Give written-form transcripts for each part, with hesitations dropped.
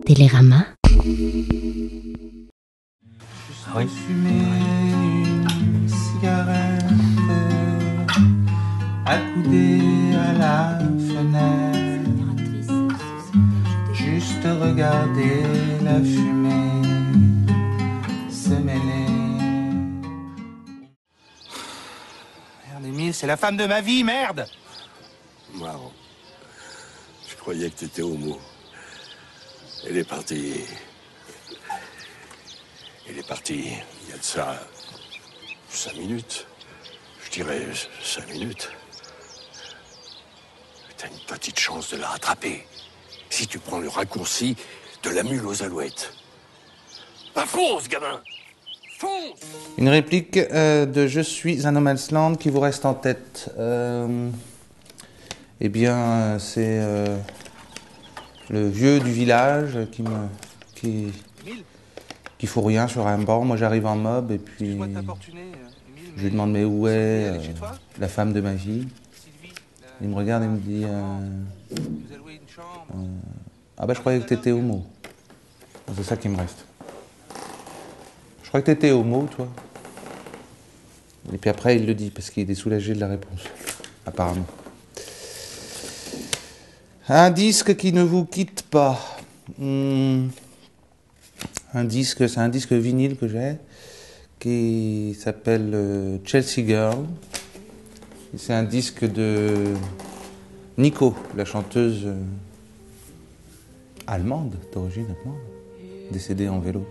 Télérama. Oui. Fumer une cigarette, accoudé à la fenêtre, juste regarder la fumée se mêler. Merde, Émile, c'est la femme de ma vie, merde! Marrant. Je croyais que t'étais homo. Elle est partie. Elle est partie il y a de ça 5 minutes. Je dirais 5 minutes. T'as une petite chance de la rattraper. Si tu prends le raccourci de la mule aux alouettes. Bah fonce, gamin! Fonce! Une réplique de Je suis un No Man's Land qui vous reste en tête. Eh bien, c'est le vieux du village qui fout rien sur un banc. Moi, j'arrive en mob et puis je lui demande mais où est la femme de ma vie. Il me regarde et me dit ah bah je croyais que t'étais homo. C'est ça qui me reste. Je croyais que t'étais homo, toi. Et puis après, il le dit parce qu'il est soulagé de la réponse, apparemment. Un disque qui ne vous quitte pas. Un disque, c'est un disque vinyle que j'ai qui s'appelle Chelsea Girl. C'est un disque de Nico, la chanteuse allemande, d'origine allemande, décédée en vélo.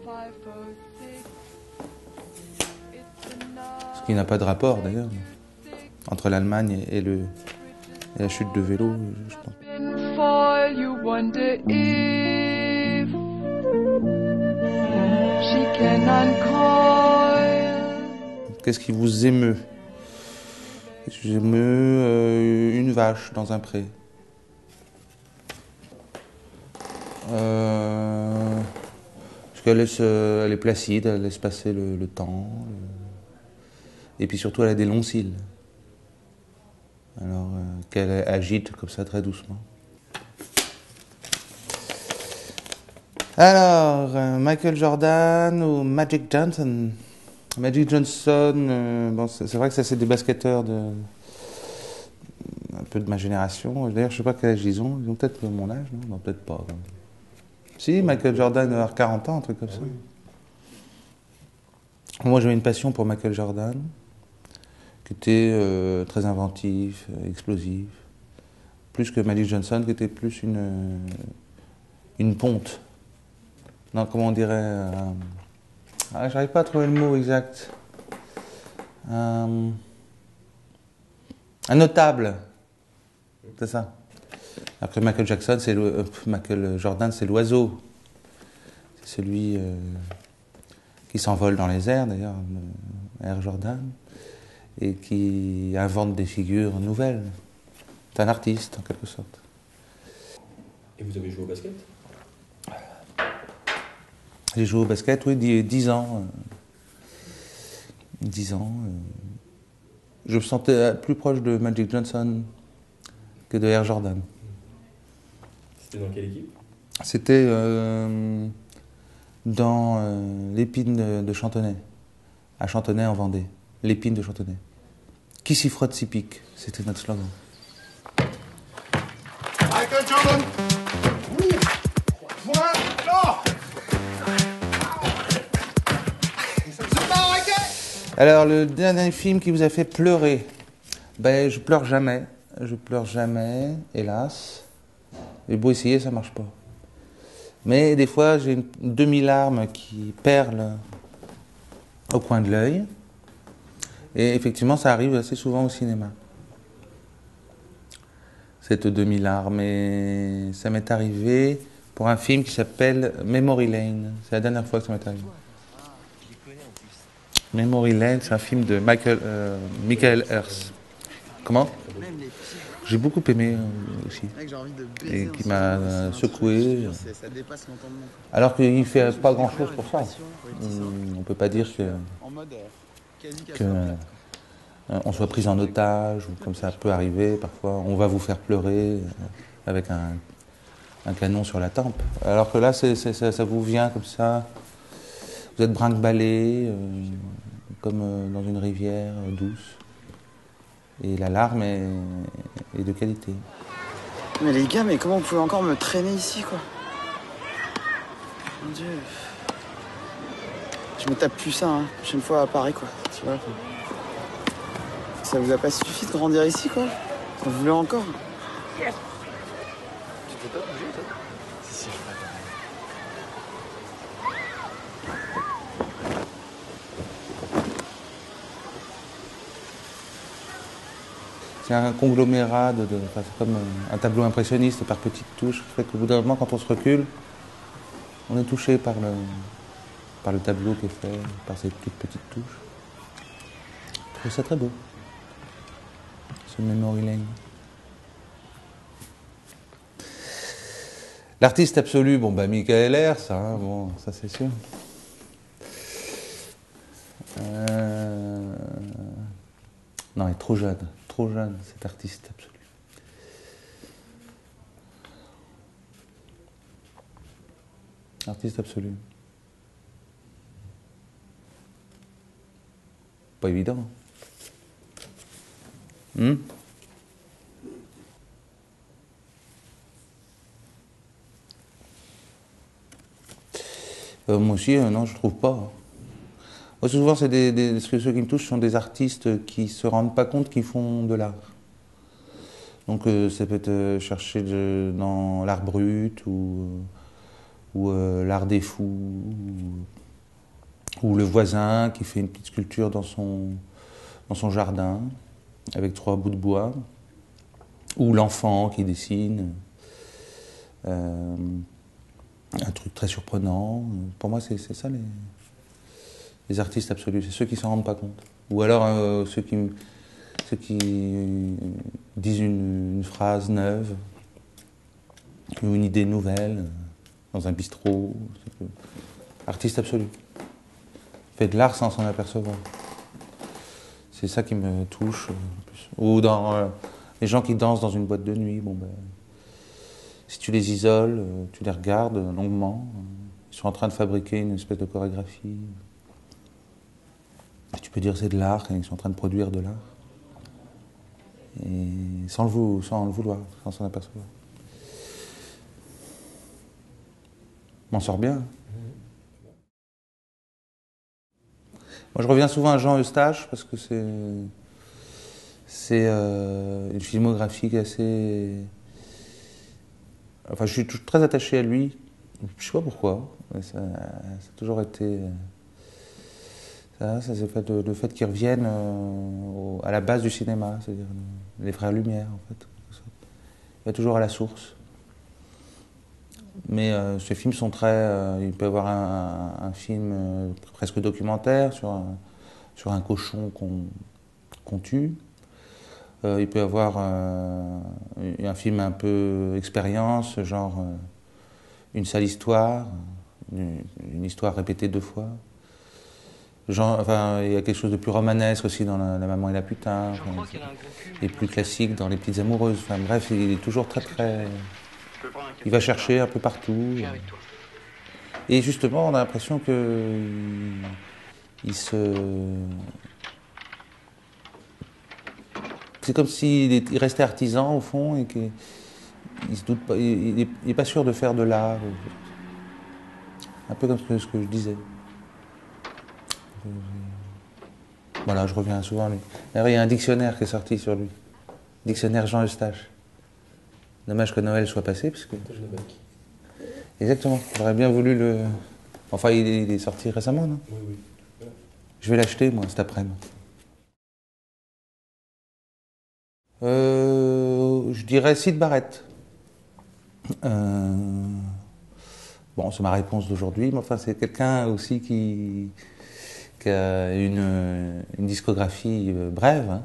Ce qui n'a pas de rapport d'ailleurs entre l'Allemagne et la chute de vélo, je pense. Qu'est-ce qui vous émeut? J'émeus une vache dans un pré. Parce qu'elle elle est placide, elle laisse passer le temps. Et puis surtout, elle a des longs cils. Alors qu'elle agite comme ça très doucement. Alors, Michael Jordan ou Magic Johnson? Magic Johnson, bon, c'est vrai que ça c'est des basketteurs un peu de ma génération. D'ailleurs, je sais pas quel âge ils ont peut-être mon âge, non? Non, peut-être pas. Non. Si, Michael Jordan doit avoir 40 ans, un truc comme ça. Oui. Moi, j'avais une passion pour Michael Jordan, qui était très inventif, explosif. Plus que Magic Johnson, qui était plus une ponte. Non, comment on dirait j'arrive pas à trouver le mot exact. Un notable. C'est ça. Alors que Michael Jordan, c'est l'oiseau. C'est celui qui s'envole dans les airs, d'ailleurs, Air Jordan, et qui invente des figures nouvelles. C'est un artiste, en quelque sorte. Et vous avez joué au basket? J'ai joué au basket, oui, 10 ans. 10 ans. Je me sentais plus proche de Magic Johnson que de Air Jordan. C'était dans quelle équipe? C'était dans l'épine de Chantonnay, à Chantonnay en Vendée. L'épine de Chantonnay. Qui s'y frotte s'y pique, c'était notre slogan. Michael Jordan! Alors, le dernier film qui vous a fait pleurer? Ben, je pleure jamais. Je pleure jamais, hélas. J'ai beau essayer, ça marche pas. Mais des fois, j'ai une demi-larme qui perle au coin de l'œil. Et effectivement, ça arrive assez souvent au cinéma. Cette demi-larme. Et ça m'est arrivé pour un film qui s'appelle Memory Lane. C'est la dernière fois que ça m'est arrivé. Memory Lane, c'est un film de Michael Hirst. Comment? J'ai beaucoup aimé aussi. Et qui m'a secoué. Alors qu'il ne fait pas grand-chose pour ça. On ne peut pas dire on soit pris en otage, ou comme ça peut arriver. Parfois, on va vous faire pleurer avec un canon sur la tempe. Alors que là, ça vous vient comme ça. Vous êtes brinque-ballé, comme dans une rivière douce. Et la larme est de qualité. Mais les gars, mais comment vous pouvez encore me traîner ici, quoi? Mon Dieu. Je me tape plus ça, hein. Prochaine fois à Paris, quoi. Tu vois, quoi. Ça vous a pas suffi de grandir ici, quoi? Vous voulez encore? Tu peux pas bouger, toi? Si, je peux pas. C'est un conglomérat enfin, c'est comme un tableau impressionniste par petites touches, qui fait qu'au bout d'un moment, quand on se recule, on est touché par le tableau qui est fait, par ces toutes petites touches. Je trouve ça très beau, ce memory lane. L'artiste absolu, bon bah Michael Herz, hein, bon, ça c'est sûr. Non, il est trop jeune, cet artiste absolu. Artiste absolu. Pas évident. Moi aussi, non, je trouve pas. Moi, souvent, c'est ceux qui me touchent sont des artistes qui se rendent pas compte qu'ils font de l'art. Donc, ça peut être chercher dans l'art brut ou l'art des fous ou le voisin qui fait une petite sculpture dans son jardin avec 3 bouts de bois ou l'enfant qui dessine. Un truc très surprenant. Pour moi, c'est ça les artistes absolus, c'est ceux qui s'en rendent pas compte. Ou alors ceux qui disent une phrase neuve ou une idée nouvelle dans un bistrot. Artiste absolu. Fait de l'art sans s'en apercevoir. C'est ça qui me touche. Ou dans les gens qui dansent dans une boîte de nuit. Bon, ben, si tu les isoles, tu les regardes longuement. Ils sont en train de fabriquer une espèce de chorégraphie. Tu peux dire c'est de l'art, ils sont en train de produire de l'art. Et sans le vouloir, sans s'en apercevoir. On m'en sort bien. Moi, je reviens souvent à Jean Eustache parce que c'est une filmographie assez... Enfin, je suis très attaché à lui. Je sais pas pourquoi. Mais ça a toujours été... Ça c'est le fait qu'ils reviennent à la base du cinéma, c'est-à-dire les frères Lumière, en fait. Il va toujours à la source. Mais ces films sont très... il peut y avoir un film presque documentaire sur un cochon qu'on tue. Il peut y avoir un film un peu expérience, genre une sale histoire, une histoire répétée 2 fois. Genre, enfin, il y a quelque chose de plus romanesque aussi dans La Maman et la Putain, et plus classique dans Les Petites Amoureuses. Enfin, bref, il est toujours très... Il va chercher un peu partout. Et justement, on a l'impression que c'est comme s'il restait artisan au fond et qu'il se doute pas, il n'est pas sûr de faire de l'art. Un peu comme ce que je disais. Voilà, je reviens souvent à lui. D'ailleurs, il y a un dictionnaire qui est sorti sur lui. Dictionnaire Jean Eustache. Dommage que Noël soit passé, parce que... Exactement. J'aurais bien voulu le... Enfin, il est sorti récemment, non? Oui, oui. Voilà. Je vais l'acheter, moi, cet après-midi. Je dirais Syd Barrett. Bon, c'est ma réponse d'aujourd'hui, mais enfin, c'est quelqu'un aussi qui a une discographie brève, hein,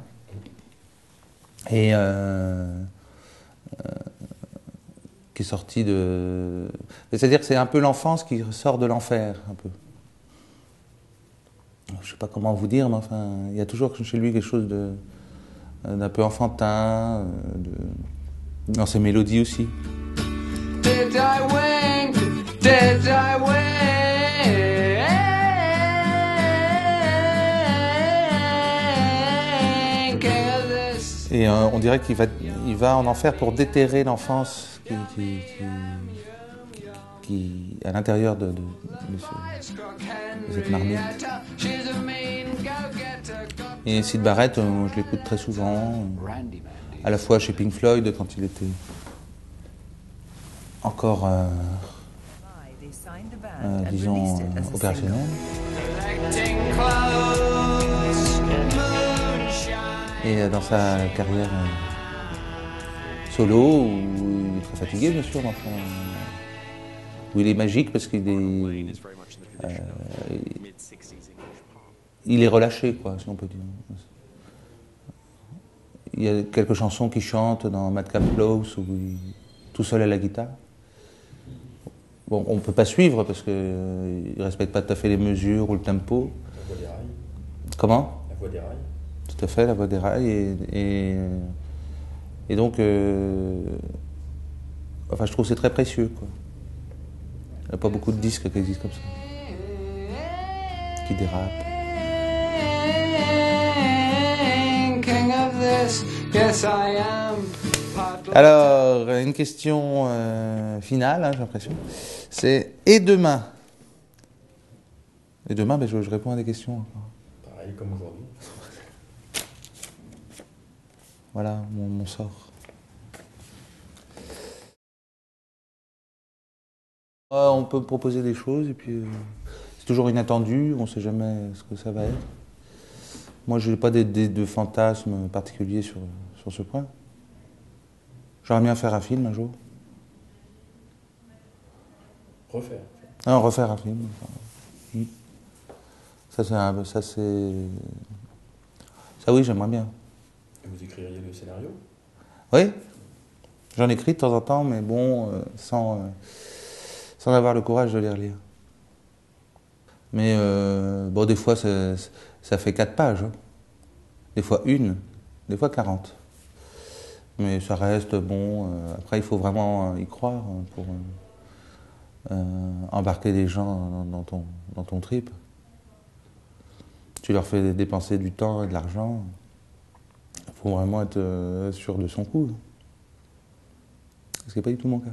et qui est sorti de... C'est-à-dire que c'est un peu l'enfance qui sort de l'enfer, un peu. Je ne sais pas comment vous dire, mais enfin, il y a toujours chez lui quelque chose d'un peu enfantin, dans ses mélodies aussi. It's I wink? Did I wink? Et on dirait qu'il va en enfer pour déterrer l'enfance qui à l'intérieur de cette marmite. Et Syd Barrett, je l'écoute très souvent, à la fois chez Pink Floyd quand il était encore, disons, opérationnel. Et dans sa carrière solo, où il est très fatigué, bien sûr, enfin, où il est magique parce qu'il est, il est relâché, quoi, si on peut dire. Il y a quelques chansons qu'il chante dans Madcap Close, où il tout seul à la guitare. Bon, on ne peut pas suivre parce qu'il ne respecte pas tout à fait les mesures ou le tempo. La voix des rails. Comment ? La voix des rails. Tout à fait, la voix des rails. Et donc, enfin, je trouve que c'est très précieux, quoi. Il n'y a pas beaucoup de disques qui existent comme ça, qui dérapent. Alors, une question finale, hein, j'ai l'impression. C'est « Et demain ?» Et demain, ben, je réponds à des questions encore. Pareil comme aujourd'hui. Voilà mon sort. On peut me proposer des choses et puis c'est toujours inattendu, on ne sait jamais ce que ça va être. Moi, je n'ai pas de fantasme particulier sur ce point. J'aimerais bien faire un film un jour. Refaire. Non, refaire un film. Enfin, ça, oui, j'aimerais bien. Et vous écririez le scénario? Oui, j'en écris de temps en temps, mais bon, sans avoir le courage de les relire. Mais bon, des fois, ça fait 4 pages. Hein. Des fois 1, des fois 40. Mais ça reste bon. Après, il faut vraiment y croire pour embarquer les gens dans ton trip. Tu leur fais dépenser du temps et de l'argent. Il faut vraiment être sûr de son coup. Ce qui n'est pas du tout mon cas.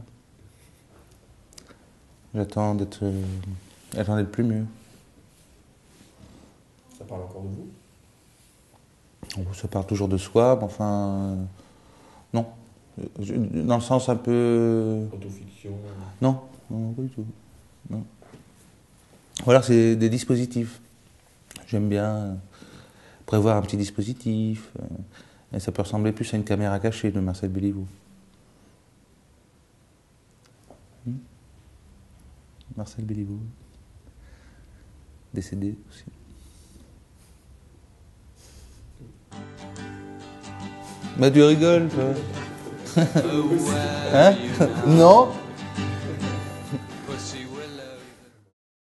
J'attends d'être plus mieux. Ça parle encore de vous? Ça parle toujours de soi, mais enfin... non. Dans le sens un peu... Autofiction? Non, pas du tout. Non. Ou alors c'est des dispositifs. J'aime bien prévoir un petit dispositif. Et ça peut ressembler plus à une caméra cachée de Marcel Béliveau. Marcel Béliveau. Décédé aussi. Bah tu rigoles, toi. Hein? Non?